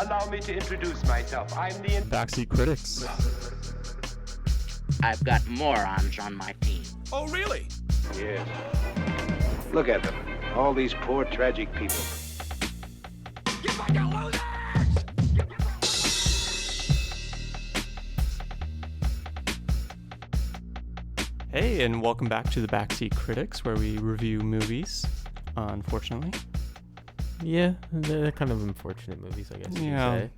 Allow me to introduce myself. I'm the Backseat Critics. I've got morons on my team. Oh, really? Yes. Look at them. All these poor, tragic people. You fucking losers! Hey, and welcome back to the Backseat Critics, where we review movies, unfortunately. Yeah, they're kind of unfortunate movies, I guess you could say.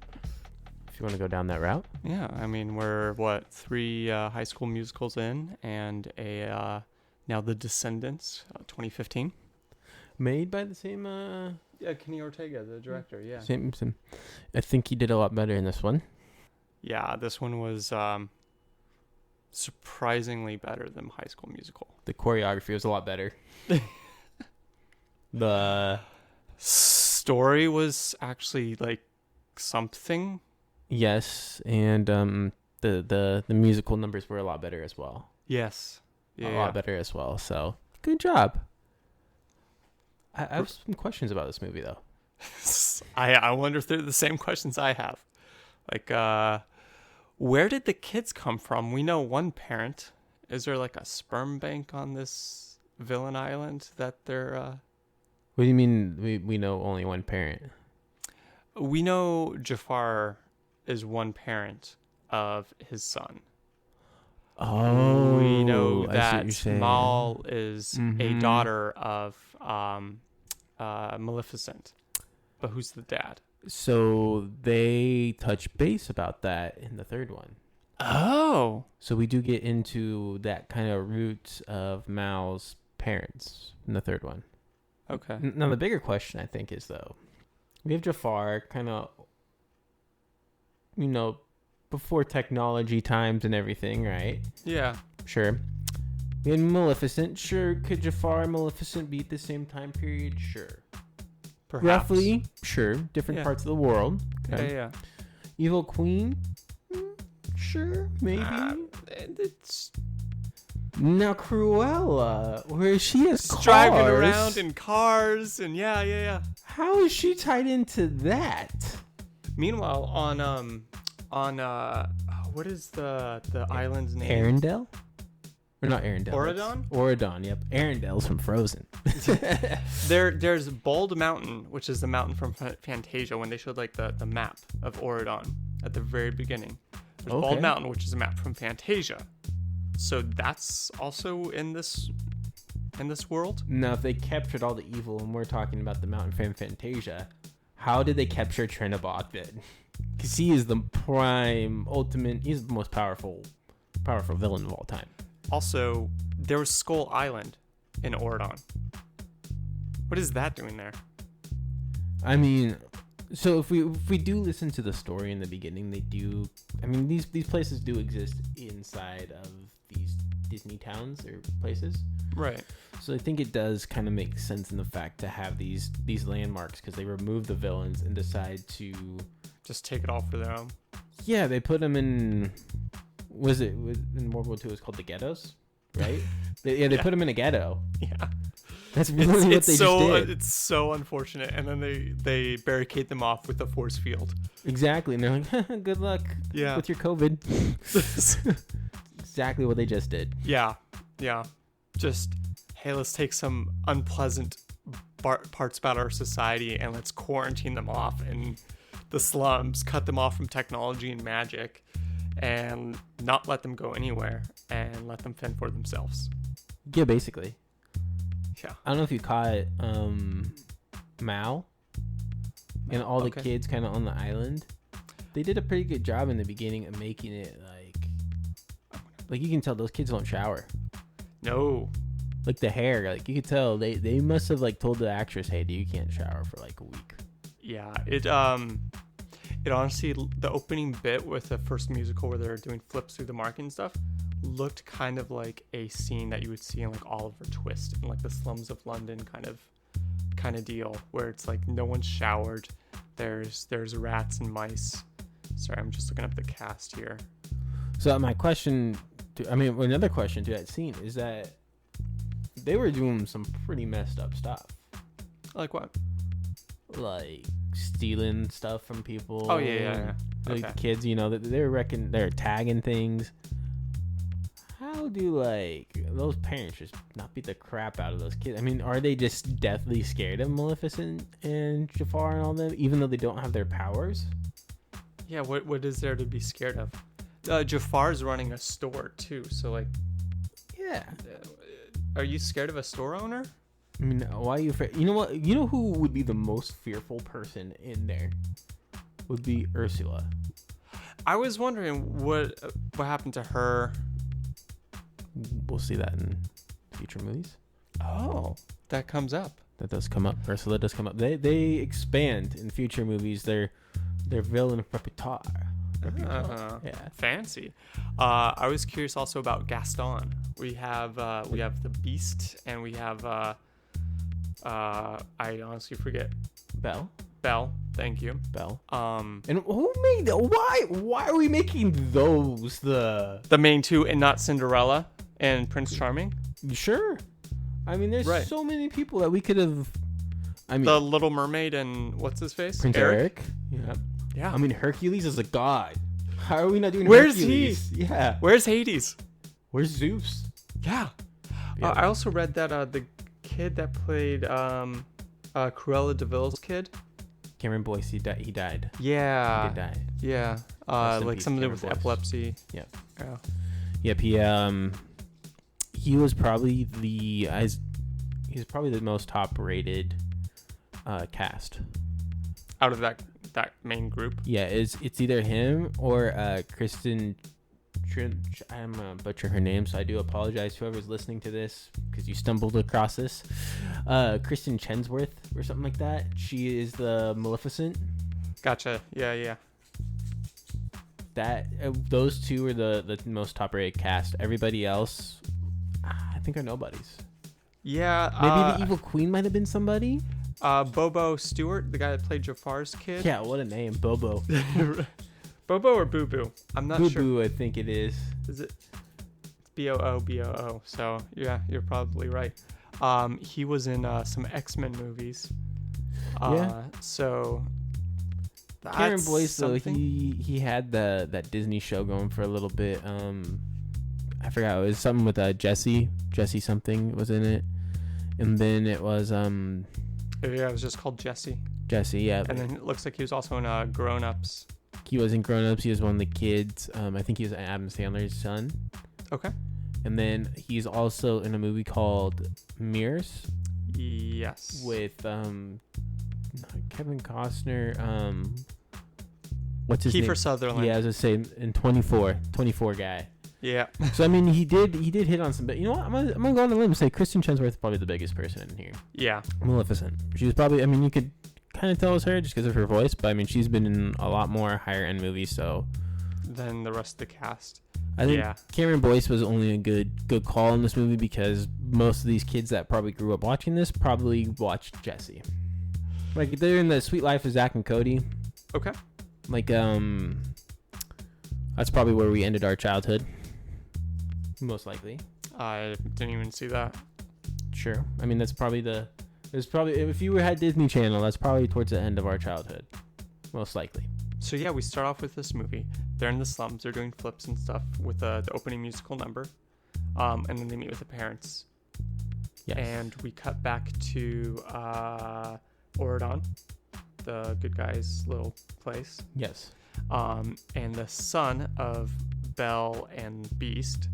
If you want to go down that route. Yeah, I mean, we're, three High School Musicals in, and now The Descendants, 2015. Made by the same... Yeah, Kenny Ortega, the director, yeah. Same. I think he did a lot better in this one. Yeah, this one was surprisingly better than High School Musical. The choreography was a lot better. The story was actually, like, something. Yes, and the musical numbers were a lot better as well. Yes. Yeah, a lot better as well, so good job. I have some questions about this movie, though. I wonder if they're the same questions I have. Like, where did the kids come from? We know one parent. Is there, like, a sperm bank on this villain island that they're... What do you mean we know only one parent? We know Jafar is one parent of his son. Oh, we know I that see what you're Mal is a Mhm. daughter of Maleficent. But who's the dad? So they touch base about that in the third one. Oh. So we do get into that kind of roots of Mal's parents in the third one. Okay. Now, the bigger question, I think, is, though, we have Jafar kind of, before technology times and everything, right? Yeah. Sure. We had Maleficent. Sure. Could Jafar and Maleficent be at the same time period? Sure. Perhaps. Roughly, sure. Different parts of the world. Okay. Yeah. Evil Queen? Sure, maybe. It's Now Cruella, where she is driving around in cars, and yeah. How is she tied into that? Meanwhile, on what is the island's name? Arendelle? Or not Arendelle. Auradon? Auradon, yep. Arendelle's from Frozen. There's Bald Mountain, which is the mountain from Fantasia, when they showed, like, the map of Auradon at the very beginning. There's Bald Mountain, which is a map from Fantasia. So that's also in this world? Now, if they captured all the evil and we're talking about the mountain from Fantasia, how did they capture Trinabog then? Because he is the prime, ultimate, he's the most powerful villain of all time. Also, there was Skull Island in Auradon. What is that doing there? I mean, so if we do listen to the story in the beginning, they do. I mean, these places do exist inside of these Disney towns or places, right? So I think it does kind of make sense in the fact to have these landmarks, because they remove the villains and decide to just take it all for their own. Yeah, they put them in. In World War II? It was called the ghettos, right? They put them in a ghetto. Yeah. That's really what they just did. It's so unfortunate. And then they barricade them off with a force field. Exactly. And they're like, good luck with your COVID. Exactly what they just did. Yeah. Just, hey, let's take some unpleasant parts about our society and let's quarantine them off in the slums, cut them off from technology and magic, and not let them go anywhere and let them fend for themselves. Yeah, basically. Yeah. I don't know if you caught Mal and all the kids kind of on the island. They did a pretty good job in the beginning of making it like you can tell those kids don't shower. No. Like the hair, like you could tell they must have like told the actress, hey, you can't shower for like a week. Yeah, it honestly, the opening bit with the first musical where they're doing flips through the market and stuff looked kind of like a scene that you would see in like Oliver Twist in like the slums of London kind of deal, where it's like no one's showered, there's rats and mice. Sorry, I'm just looking up the cast here. So my question, another question to that scene is that they were doing some pretty messed up stuff. Like what? Like stealing stuff from people. Oh yeah. Like Okay. the kids, they're tagging things. How do those parents just not beat the crap out of those kids? I mean, are they just deathly scared of Maleficent and Jafar and all them, even though they don't have their powers? Yeah. What is there to be scared of? Jafar's running a store too, so like, Yeah. are you scared of a store owner? I mean, why are you afraid? You know what? You know who would be the most fearful person in there? Would be Ursula. I was wondering what happened to her. We'll see that in future movies. Oh, that comes up. That does come up. Ursula does come up. They expand in future movies their villain repertoire. Yeah. Fancy. I was curious also about Gaston. We have the Beast, and we have I honestly forget. Belle. Thank you. Belle. And And who made that? Why are we making those the main two, and not Cinderella and Prince Charming? Sure. I mean, there's Right. so many people that we could have. I mean, The Little Mermaid and what's his face? Prince Eric. Yeah. Yeah. I mean, Hercules is a god. How are we not doing Where's Hercules? Yeah. Where's Hades? Where's Zeus? Yeah. Yeah. I also read that the kid that played Cruella de Vil's kid. Cameron Boyce, he died. He Yeah. did die. Yeah. Rest in Like peace, something Cameron with Boyce. epilepsy. Yeah. Yeah. Yep. He was probably he's probably the most top rated cast. Out of that main group. Yeah, it's either him or Kristen. I'm gonna butcher her name, so I do apologize whoever's listening to this because you stumbled across this. Kristen Chensworth or something like that. She is the Maleficent. Gotcha. Yeah. That those two are the most top rated cast. Everybody else, I think, are nobodies. Yeah. Maybe the Evil Queen might have been somebody. Bobo Stewart, the guy that played Jafar's kid. Yeah, what a name, Bobo. Bobo or Boo Boo? I'm not Boo sure. Boo, I think it is. Is it? It's Boo. So yeah, you're probably right. He was in some X-Men movies. Yeah. So. Cameron That's Boyce, though, something. he had that Disney show going for a little bit. I forgot, it was something with Jesse something was in it, and then it was Yeah, it was just called Jesse. Jesse, yeah. And then it looks like he was also in Grown Ups. He was in Grown Ups. He was one of the kids. I think he was Adam Sandler's son. Okay. And then he's also in a movie called Mirrors Yes. with Kevin Costner. What's his name? Kiefer Sutherland. Yeah, I was gonna say in 24 guy. Yeah. So I mean, he did hit on some. But you know what? I'm gonna go on a limb and say Kristen Chenoweth is probably the biggest person in here. Yeah. Maleficent. She was probably. I mean, you could kind of tell it was her just because of her voice, but I mean, she's been in a lot more higher end movies. So Than the rest of the cast. I think Yeah. Cameron Boyce was only a good call in this movie because most of these kids that probably grew up watching this probably watched Jesse. Like they're in the Sweet Life of Zach and Cody. Okay. Like that's probably where we ended our childhood. Most likely. I didn't even see that. Sure. I mean, that's probably if you had Disney Channel, that's probably towards the end of our childhood. Most likely. So yeah, we start off with this movie. They're in the slums. They're doing flips and stuff with the opening musical number. And then they meet with the parents. Yes. And we cut back to Oridon, the good guy's little place. Yes. And the son of Belle and Beast.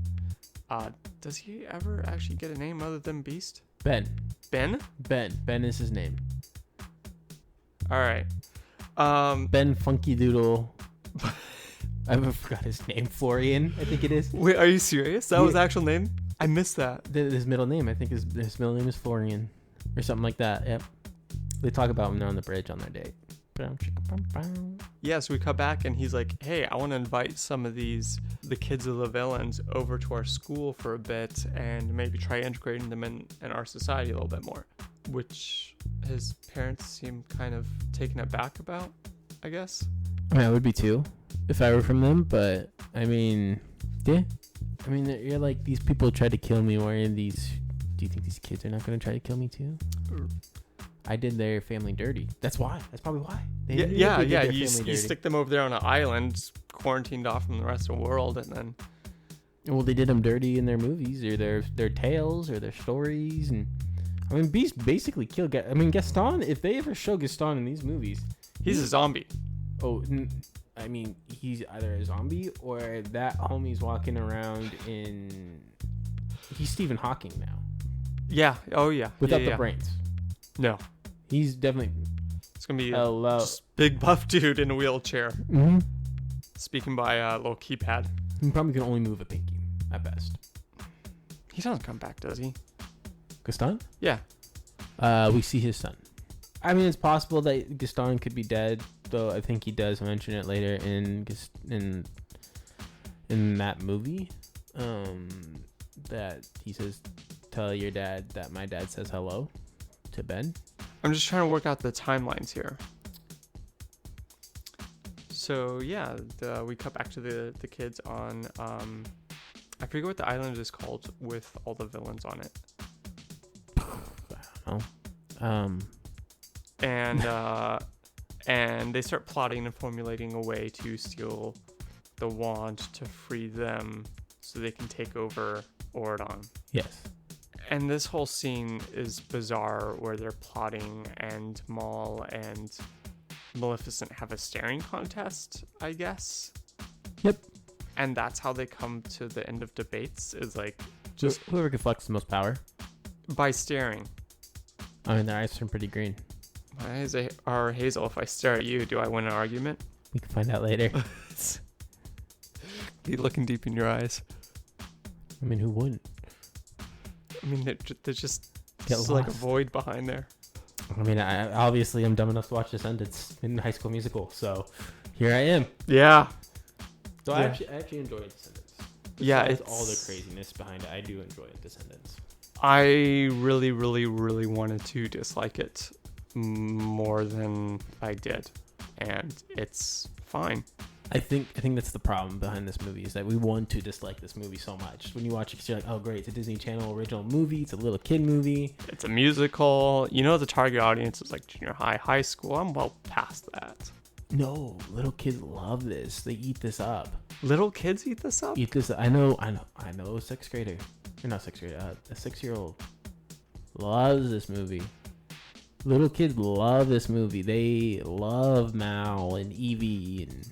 Does he ever actually get a name other than Beast? Ben. Ben? Ben is his name. All right. Ben Funky Doodle. I forgot his name. Florian, I think it is. Wait, are you serious? That was the actual name? I missed that. His middle name, I think his middle name is Florian, or something like that. Yep. They talk about him there on the bridge on their date. Yeah, so we cut back and he's like, hey, I want to invite some of the kids of the villains over to our school for a bit and maybe try integrating them in our society a little bit more, which his parents seem kind of taken aback about, I guess. I mean, I would be too if I were from them, but I mean, yeah. I mean, you're like, these people tried to kill me. Why are these? Do you think these kids are not going to try to kill me too? I did their family dirty. That's why. That's probably why. They Yeah. did their You family dirty. stick them over there on an island, quarantined off from the rest of the world, and then Well, they did them dirty in their movies or their tales or their stories, and I mean, Beast basically killed. I mean, Gaston. If they ever show Gaston in these movies, he's a zombie. oh, I mean, he's either a zombie or that homie's walking around in. He's Stephen Hawking now, Yeah. Oh yeah. without Yeah. the brains. No. He's definitely. It's gonna be Hello. just big buff dude in a wheelchair, Mm-hmm. speaking by a little keypad. He probably can only move a pinky at best. He doesn't come back, does he? Gaston? Yeah. We see his son. I mean, it's possible that Gaston could be dead, though. I think he does mention it later in that movie. That he says, "Tell your dad that my dad says hello to Ben." I'm just trying to work out the timelines here. So yeah, we cut back to the kids on I forget what the island is called with all the villains on it. I don't know. And they start plotting and formulating a way to steal the wand to free them so they can take over Oradon. Yes. And this whole scene is bizarre where they're plotting and Maul and Maleficent have a staring contest, I guess. Yep. And that's how they come to the end of debates, is like Just whoever can flex the most power. by staring. I mean, their eyes turn pretty green. My eyes are hazel. If I stare at you, do I win an argument? We can find out later. Be looking deep in your eyes. I mean, who wouldn't? I mean, there's just Get like a lost. void behind there. I mean, I obviously am dumb enough to watch Descendants in High School Musical, so here I am. Yeah. So Yeah. I actually enjoy Descendants. Yeah, Besides it's all the craziness behind it. I do enjoy Descendants. I really, really, really wanted to dislike it more than I did, and it's fine. I think that's the problem behind this movie, is that we want to dislike this movie so much. When you watch it, you're like, oh great, it's a Disney Channel original movie, it's a little kid movie. It's a musical. You know, the target audience is like junior high, high school. I'm well past that. No, little kids love this. They eat this up. Little kids eat this up? Eat this. I know a sixth grader. Or not sixth grader, a 6-year-old loves this movie. Little kids love this movie. They love Mal and Evie, and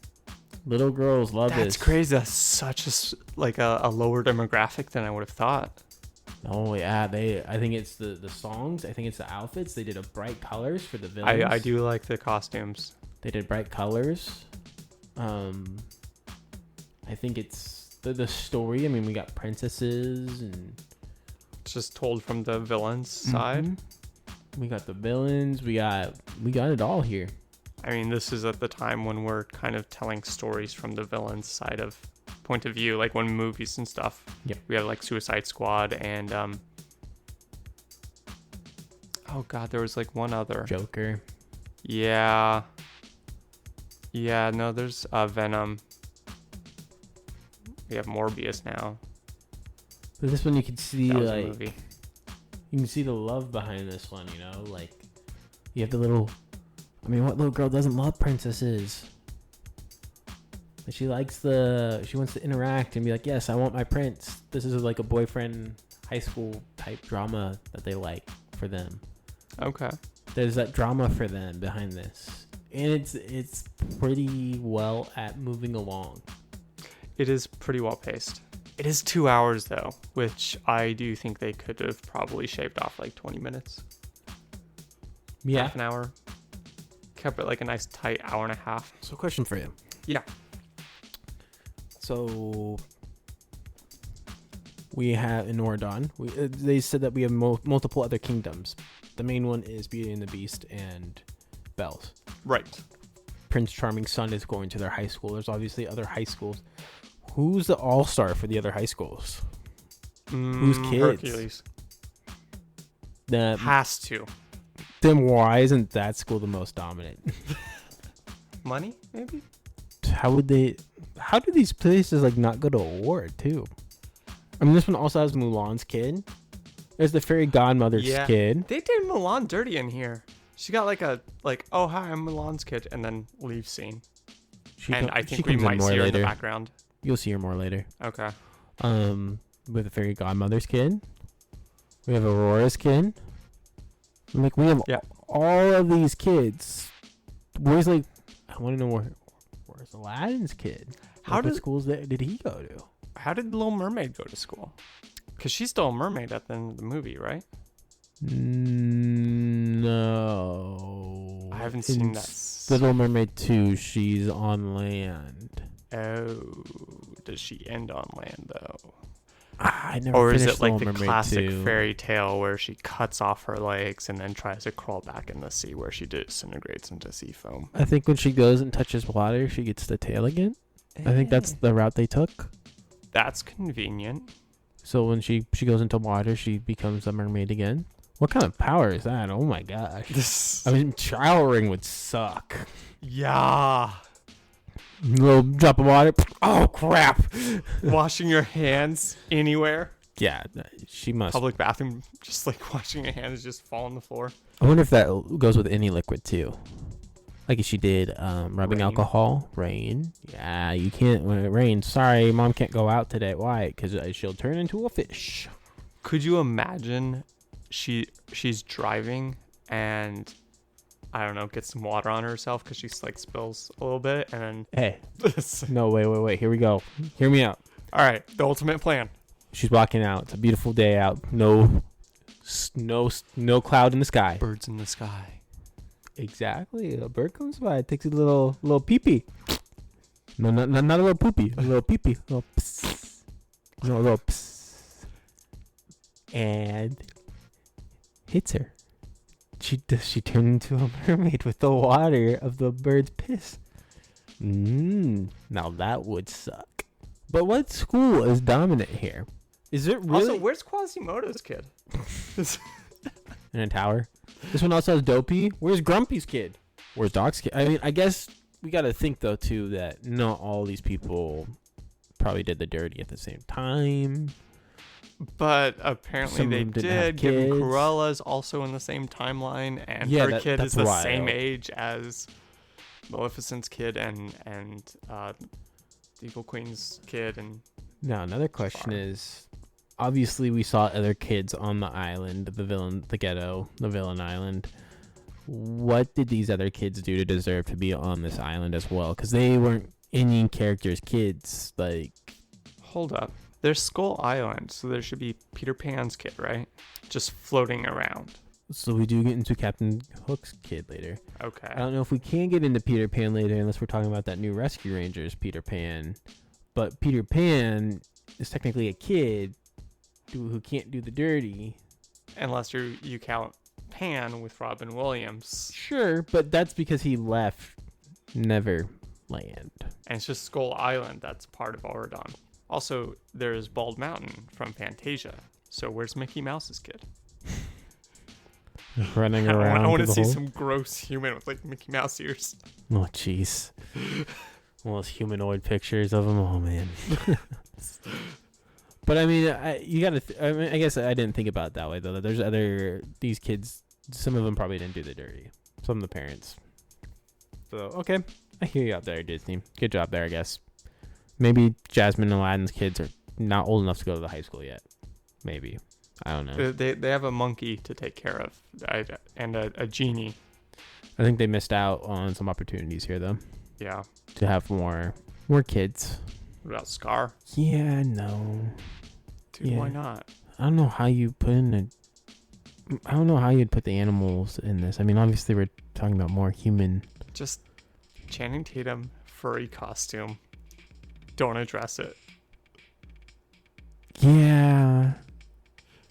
little girls love this. That's crazy. That's such a lower demographic than I would have thought. Oh yeah, I think it's the songs. I think it's the outfits. They did a bright colors for the villains. I do like the costumes. They did bright colors. I think it's the story. I mean, we got princesses and It's just told from the villain's side. We got the villains. We got it all here. I mean, this is at the time when we're kind of telling stories from the villain's side of point of view, like when movies and stuff. Yep. We have like Suicide Squad and oh god, there was like one other. Joker. Yeah. Yeah, no, there's Venom. We have Morbius now. But this one you can see That was a like movie. you can see the love behind this one. You know, like you have the little. I mean, what little girl doesn't love princesses? But she wants to interact and be like, yes, I want my prince. This is like a boyfriend high school type drama that they like for them. Okay. There's that drama for them behind this. And it's pretty well at moving along. It is pretty well paced. It is 2 hours though, which I do think they could have probably shaved off like 20 minutes. Yeah. Half an hour. Kept it like a nice tight hour and a half. So question for you. Yeah. So we have in Oradon, they said that we have multiple other kingdoms. The main one is Beauty and the Beast and Belle's. Right. Prince Charming's son is going to their high school. There's obviously other high schools. Who's the all-star for the other high schools? Who's kids? Hercules. That Has to. then why isn't that school the most dominant? Money, maybe? How do these places like not go to award too? I mean, this one also has Mulan's kid. There's the fairy godmother's kid. They did Mulan dirty in here. She got oh hi, I'm Milan's kid, and then leave scene. I She think we comes in might more see her in later. the background. You'll see her more later. Okay. With a fairy godmother's kid. We have Aurora's kid. Like, we have all of these kids. Where's, like, I want to know where's Aladdin's kid? What schools did he go to? How did the Little Mermaid go to school? Because she's still a mermaid at the end of the movie, right? No. I haven't seen that. Little Mermaid 2, she's on land. Oh, does she end on land though? I never. Or is finished it like Little the Mermaid classic 2. fairy tale where she cuts off her legs and then tries to crawl back in the sea where she disintegrates into sea foam? I think when she goes and touches water, she gets the tail again. I think that's the route they took. That's convenient. So when she goes into water, she becomes a mermaid again. What kind of power is that? Oh my gosh. I mean, Trial Ring would suck. Yeah. Little drop of water. Oh, crap. Washing your hands anywhere. Yeah, she must. Public bathroom, just like washing your hands, just fall on the floor. I wonder if that goes with any liquid too. Like if she did rubbing Rain. alcohol, rain. Yeah, you can't when it rains. Sorry, mom can't go out today. Why? Because she'll turn into a fish. Could you imagine she's driving and I don't know, get some water on herself because she like spills a little bit and then Hey, no, wait. Here we go. Hear me out. All right, the ultimate plan. She's walking out. It's a beautiful day out. No cloud in the sky. Birds in the sky. Exactly. A bird comes by, takes a little pee-pee. No, not a little poopy. A little pee-pee. A little psst. No, a little psst. And hits her. She turned into a mermaid with the water of the bird's piss. Now that would suck. But what school is dominant here? Is it really? Also, where's Quasimodo's kid? In a tower. This one also has Dopey. Where's Grumpy's kid? Where's Doc's kid? I mean, I guess we got to think, though, too, that not all these people probably did the dirty at the same time. But apparently Some of they them didn't have did. Given kids. Cruella's also in the same timeline, and Yeah, her kid is that's the same wild. age as Maleficent's kid and the Evil Queen's kid. And Now, another question is, obviously we saw other kids on the island, the villain island. What did these other kids do to deserve to be on this island as well? Because they weren't any characters' kids. Like, hold up. There's Skull Island, so there should be Peter Pan's kid, right? Just floating around. so we do get into Captain Hook's kid later. Okay. I don't know if we can get into Peter Pan later unless we're talking about that new Rescue Rangers Peter Pan. But Peter Pan is technically a kid who can't do the dirty. Unless you count Pan with Robin Williams. Sure, but that's because he left Neverland. And it's just Skull Island that's part of Auradon. Also, there's Bald Mountain from Fantasia. So where's Mickey Mouse's kid? Running around. I want to through see the hole. some gross human with like Mickey Mouse ears. Oh, jeez. One of those humanoid pictures of him. Oh, man. But, I mean, you got to... I guess I didn't think about it that way, though. There's these kids, some of them probably didn't do the dirty. Some of the parents. So, okay. I hear you out there, Disney. Good job there, I guess. Maybe Jasmine and Aladdin's kids are not old enough to go to the high school yet. Maybe. I don't know. They have a monkey to take care of and a genie. I think they missed out on some opportunities here, though, Yeah. to have more kids. What about Scar? Yeah, no. Dude, Yeah. why not? I don't know how you put in I don't know how you'd put the animals in this. I mean, obviously we're talking about more human. Just Channing Tatum furry costume. Don't address it. Yeah.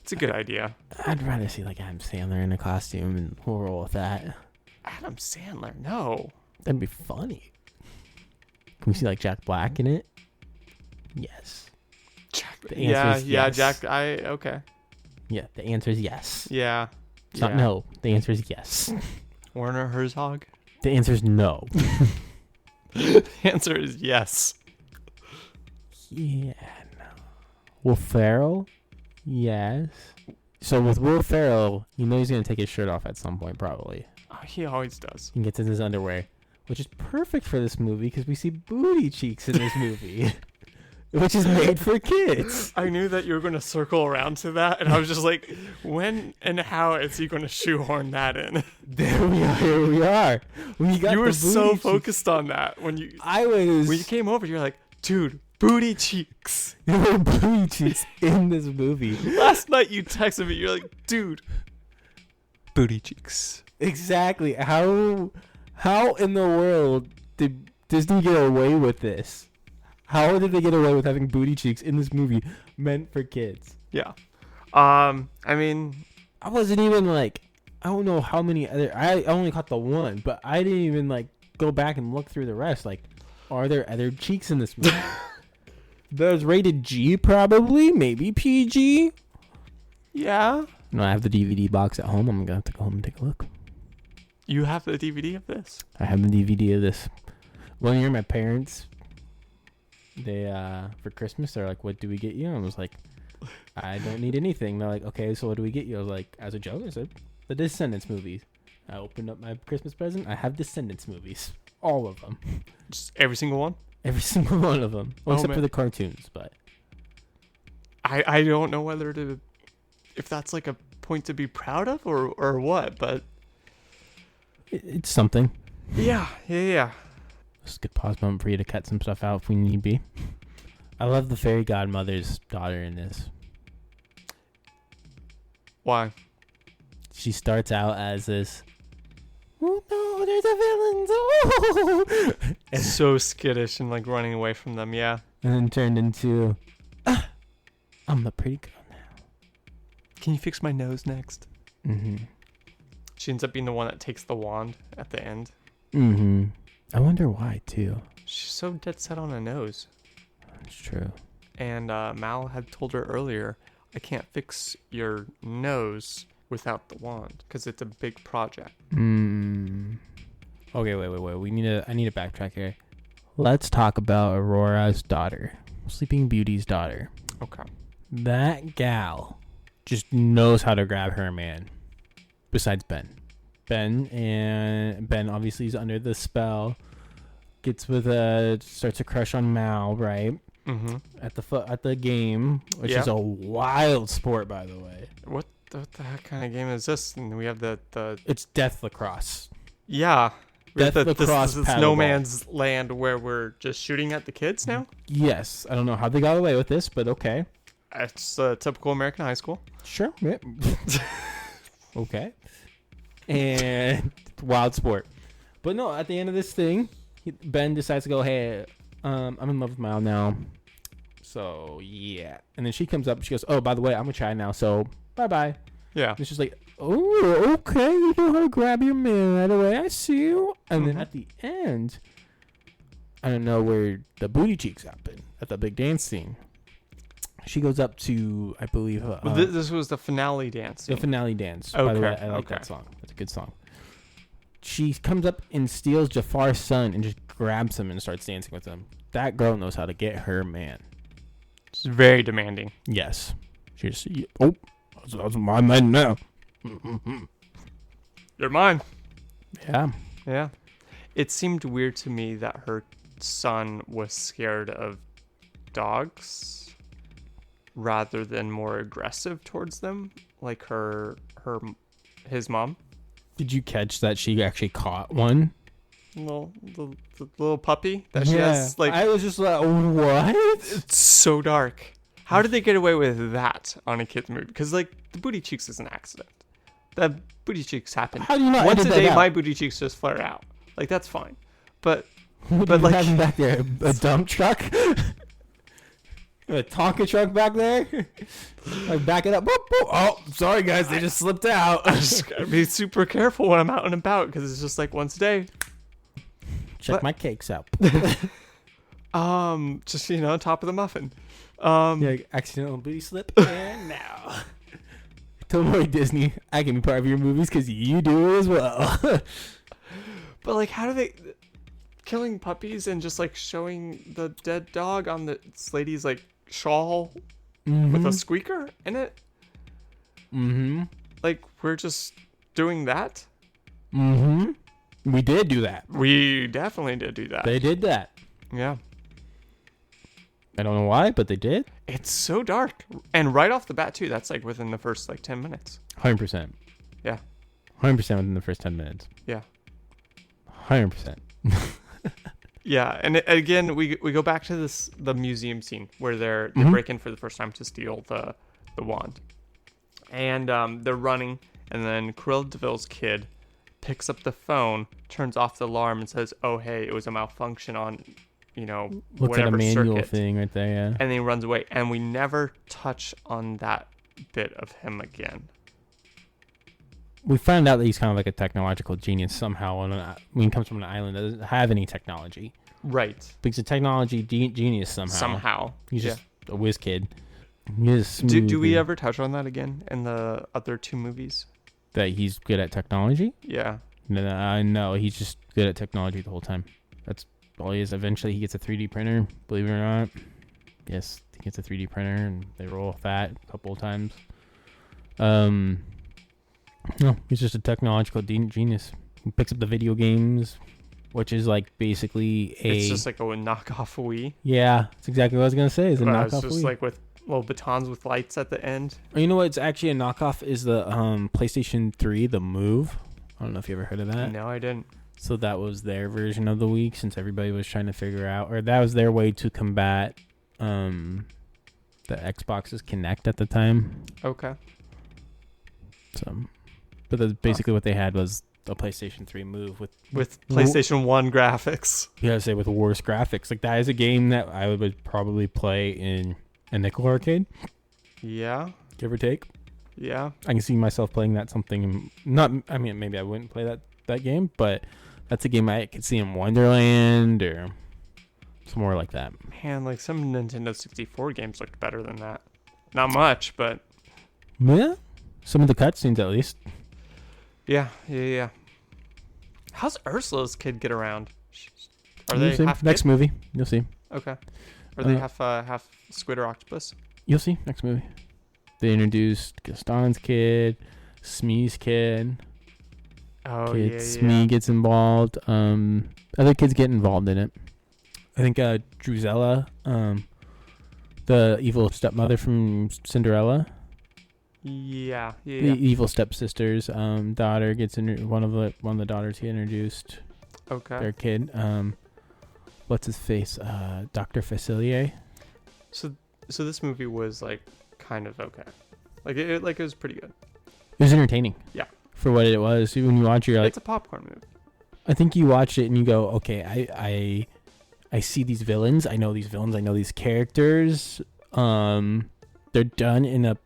It's a good idea. I'd rather see like Adam Sandler in a costume and we'll roll with that. Adam Sandler, no. That'd be funny. Can we see like Jack Black in it? Yes. Jack, The answer is yes. Jack. Okay. Yeah, the answer is yes. Yeah. It's not no. The answer is yes. Werner Herzog. The answer is no. The answer is yes. Yeah, no. Will Ferrell? Yes. So with Will Ferrell, you know he's going to take his shirt off at some point, probably. Oh, he always does. He gets in his underwear, which is perfect for this movie because we see booty cheeks in this movie, which is made for kids. I knew that you were going to circle around to that, and I was just like, when and how is he going to shoehorn that in? There we are. Here we are. We got You were the so booty focused on that when you cheeks. when you came over. You're like, dude, booty cheeks. There were booty cheeks in this movie. Last night you texted me. You're like, dude, booty cheeks. Exactly. How in the world did Disney get away with this? How did they get away with having booty cheeks in this movie meant for kids? Yeah. I mean, I wasn't even like, I don't know how many other, I only caught the one, but I didn't even like go back and look through the rest. Like, are there other cheeks in this movie? There's rated G probably, maybe PG. yeah. No, I have the DVD box at home. I'm gonna have to go home and take a look. You have the DVD of this? I have the DVD of this. One year, my parents, they for Christmas, they're like, "What do we get you?" And I was like, "I don't need anything." They're like, "Okay, so what do we get you?" I was like, as a joke, I said, "The Descendants movies." I opened up my Christmas present. I have Descendants movies, all of them, Just every single one? every single one of them, well, Oh, except man. for the cartoons. But I don't know whether to, if that's like a point to be proud of or what, but it's something. yeah. Just a good pause moment for you to cut some stuff out if we need be. I love the fairy godmother's daughter in this. Why? She starts out as this, "Oh no, there's a villain!" Oh! So skittish and like running away from them, yeah. And then turned into, "I'm a pretty girl now." Can you fix my nose next? Mm-hmm. She ends up being the one that takes the wand at the end. Mm-hmm. I wonder why too. She's so dead set on a nose. That's true. And Mal had told her earlier, I can't fix your nose without the wand because it's a big project. Okay, wait. I need to backtrack here. Let's talk about Aurora's daughter, Sleeping Beauty's daughter. Okay. That gal just knows how to grab her man. Besides Ben. Ben obviously is under the spell. Starts a crush on Mal, right? Mm-hmm. At the game, which is a wild sport, by the way. What the heck kind of game is this? And we have the It's Death Lacrosse. yeah. We have Death Lacrosse this no man's land where we're just shooting at the kids now. Yes, I don't know how they got away with this, but okay. It's a typical American high school. Sure. Yeah. Okay. And wild sport. But no, at the end of this thing, Ben decides to go, "Hey, I'm in love with Mal now." So, yeah. And then she comes up and she goes, "Oh, by the way, I'm a child now, so bye-bye." Yeah. And she's like, "Oh, okay. You know how to grab your man right away. I see you." And then at the end, I don't know where the booty cheeks happen at the big dance scene. She goes up to, I believe, This was the finale dance. the finale dance. Okay, By the way, I like that song. That's a good song. She comes up and steals Jafar's son and just grabs him and starts dancing with him. That girl knows how to get her man. It's very demanding. Yes. She just, that's my man now. You're mine. Yeah. Yeah. It seemed weird to me that her son was scared of dogs rather than more aggressive towards them, like his mom. Did you catch that she actually caught one? The little puppy that she has. Like, I was just like, what? it's so dark. How did they get away with that on a kid's movie? Because like the booty cheeks is an accident. The booty cheeks happen. How do you not once a edit that day? out? My booty cheeks just flare out. Like that's fine. But What But, do you like- have back there? A dump truck? A Tonka truck back there? Like back it up. Boop, boop. Oh, sorry guys, they just slipped out. I just gotta be super careful when I'm out and about because it's just like once a day. Check But- my cakes out. Just top of the muffin. Yeah, accidental booty slip. And now. Don't worry, Disney. I can be part of your movies because you do it as well. But like, how do they killing puppies and just like showing the dead dog on this lady's like shawl with a squeaker in it? Mm-hmm. Like we're just doing that? Mm-hmm. We did do that. We definitely did do that. They did that. Yeah. I don't know why, but they did. It's so dark. And right off the bat, too, that's like within the first like 10 minutes. 100%. Yeah. 100% within the first 10 minutes. Yeah. 100%. Yeah, and again, we go back to the museum scene where they break in for the first time to steal the wand, and they're running, and then Cruella de Vil's kid picks up the phone, turns off the alarm, and says, "Oh hey, it was a malfunction on, Looks at a whatever manual circuit." thing right there, yeah. And then he runs away, and we never touch on that bit of him again. We find out that he's kind of like a technological genius somehow. When he comes from an island that doesn't have any technology. Right. But he's a technology genius somehow. Somehow. He's just a whiz kid. Do we ever touch on that again in the other two movies? That he's good at technology? Yeah. No, he's just good at technology the whole time. That's all he is. Eventually he gets a 3D printer, believe it or not. Yes, he gets a 3D printer, and they roll with that a couple of times. No, he's just a technological genius. He picks up the video games, which is like basically It's just like a knockoff Wii. Yeah, that's exactly what I was gonna say. It's a knockoff It's just Wii. like with little batons with lights at the end. You know what? It's actually a knockoff. Is the PlayStation 3 the Move? I don't know if you ever heard of that. No, I didn't. So that was their version of the Wii, since everybody was trying to figure out, or that was their way to combat the Xbox's Kinect at the time. Okay. So, but that's basically what they had was a PlayStation 3 Move with PlayStation 1 graphics. You gotta say with worse graphics. Like that is a game that I would probably play in a nickel arcade. Yeah. Give or take. Yeah. I can see myself playing that maybe I wouldn't play that game, but that's a game I could see in Wonderland or somewhere like that. Man, like some Nintendo 64 games looked better than that. Not much, but Yeah. Some of the cutscenes at least. yeah. How's Ursula's kid get around? Are they see. half Next kid? movie? You'll see. Okay. Are they half squid or octopus? You'll see. Next movie. They introduced Gaston's kid, Smee's kid. Oh, Kid yeah. Smee gets involved. Other kids get involved in it. I think Drusilla, the evil stepmother from Cinderella. Yeah. The evil stepsister's daughter gets one of the daughters he introduced. Okay. Their kid. What's his face? Dr. Facilier. So this movie was like kind of okay. Like it was pretty good. It was entertaining. Yeah. For what it was, when you watch, you're like, it's a popcorn movie. I think you watch it and you go, okay, I see these villains. I know these villains. I know these characters. They're done in a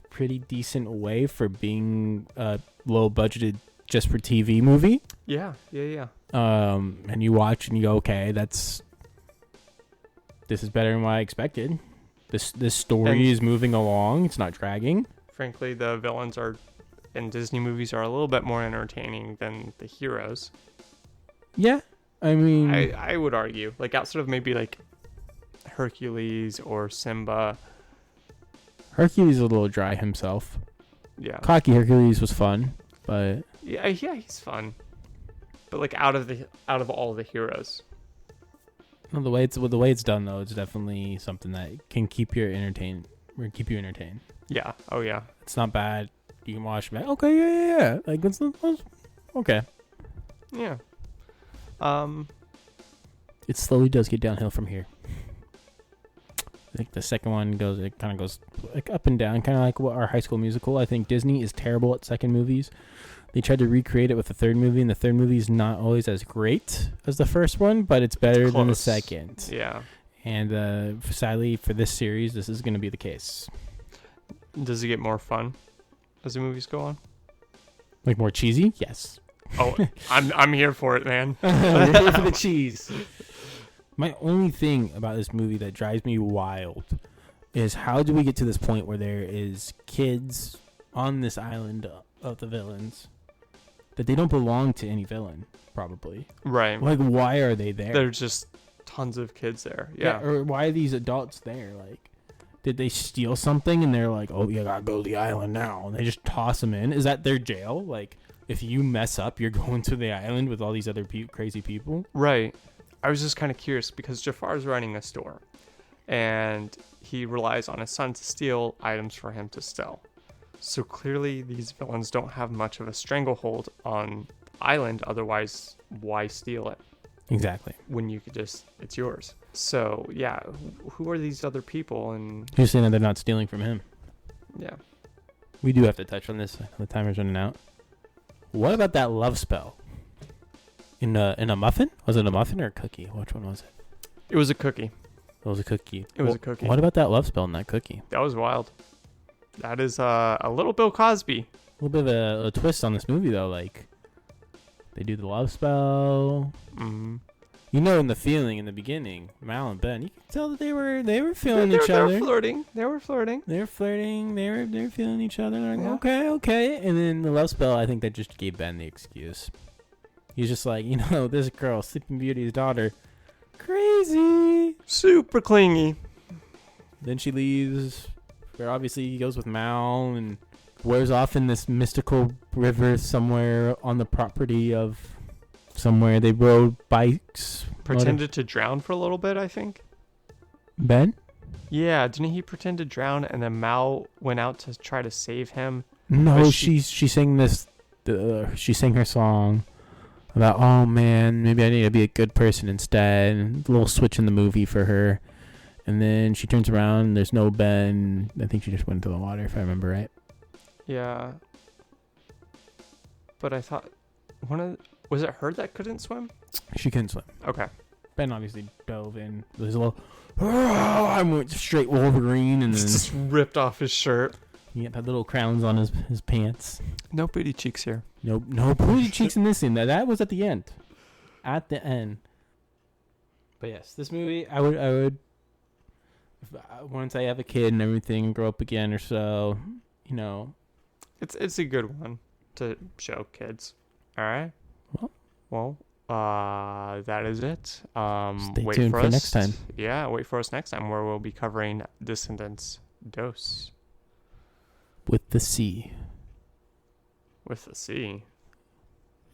pretty decent way for being low budgeted just for TV movie. Yeah. And you watch and you go, okay, this is better than what I expected. This story is moving along. It's not dragging. Frankly, the villains in Disney movies are a little bit more entertaining than the heroes. Yeah, I mean, I would argue, like outside of maybe like Hercules or Simba. Hercules is a little dry himself. Yeah. Cocky Hercules was fun, but yeah, he's fun. But like out of all the heroes. no, the way it's done though, it's definitely something that can keep you entertained. Yeah. Oh yeah. It's not bad. You can watch it. Okay, yeah. Like it's okay. Yeah. It slowly does get downhill from here. I think the second one goes like up and down, kind of like what our High School Musical. I think Disney is terrible at second movies. They tried to recreate it with the third movie, and the third movie is not always as great as the first one, but it's better than the second. Yeah. And sadly, for this series, this is going to be the case. Does it get more fun as the movies go on? Like more cheesy? Yes. Oh, I'm here for it, man. I'm here for the cheese. My only thing about this movie that drives me wild is how do we get to this point where there is kids on this island of the villains that they don't belong to any villain, probably. Right. Like, why are they there? There's just tons of kids there. Yeah. Or why are these adults there? Like, did they steal something and they're like, oh, you gotta go to the island now, and they just toss them in? Is that their jail? Like, if you mess up, you're going to the island with all these other crazy people. Right. I was just kind of curious because Jafar's running a store, and he relies on his son to steal items for him to sell. So clearly these villains don't have much of a stranglehold on the island, otherwise why steal it? Exactly. When you could just, it's yours. So yeah, who are these other people? And You're saying that they're not stealing from him. yeah. We do have to touch on this. The timer's running out. What about that love spell? In a muffin? Was it a muffin or a cookie? Which one was it? It was a cookie. It was a cookie. It was a cookie. What about that love spell in that cookie? That was wild. That is a little Bill Cosby. A little bit of a twist on this movie, though. Like, they do the love spell. Mm-hmm. You know, in the feeling in the beginning, Mal and Ben, you can tell that they were feeling each other. They were flirting. They were flirting. They were flirting. They were feeling each other. They're like, Yeah. okay. And then the love spell, I think that just gave Ben the excuse. He's just like, this girl, Sleeping Beauty's daughter, crazy. Super clingy. Then she leaves. Where obviously he goes with Mal and wears off in this mystical river somewhere on the property of somewhere. They rode bikes. Pretended to drown for a little bit, I think. Ben? Yeah, didn't he pretend to drown and then Mal went out to try to save him? No, But she sang this. She sang her song about, oh man, maybe I need to be a good person instead. And a little switch in the movie for her. And then she turns around and there's no Ben. I think she just went into the water, if I remember right. Yeah. But I thought was it her that couldn't swim? She couldn't swim. Okay. Ben obviously dove in. There's a little. I went straight Wolverine, and then Just ripped off his shirt. he had little crowns on his pants. No booty cheeks here. No booty cheeks in this scene. That was at the end. At the end. But yes, this movie, I would. Once I have a kid and everything, and grow up again or so, It's a good one to show kids. All right. Well, that is it. Stay Wait tuned for for us next time. Yeah, wait for us next time where we'll be covering Descendants Dose With the C. with the C.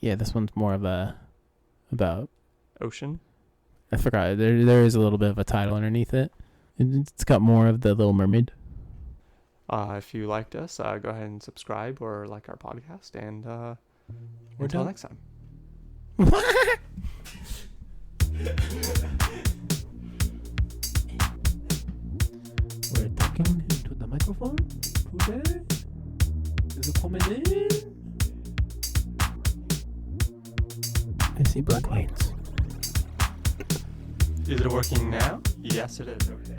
Yeah, this one's more of about. Ocean. I forgot. There is a little bit of a title underneath it. It's got more of the Little Mermaid. If you liked us, go ahead and subscribe or like our podcast, and until done. next time. We're talking into the microphone today. Is it coming in? I see black lights. Is it working now? Yes, it is. Okay.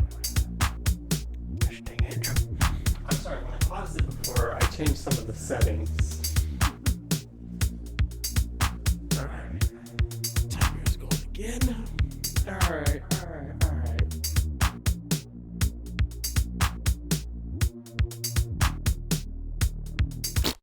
I'm sorry, when I paused it before, I changed some of the settings. Alright. Timer's going again. Alright.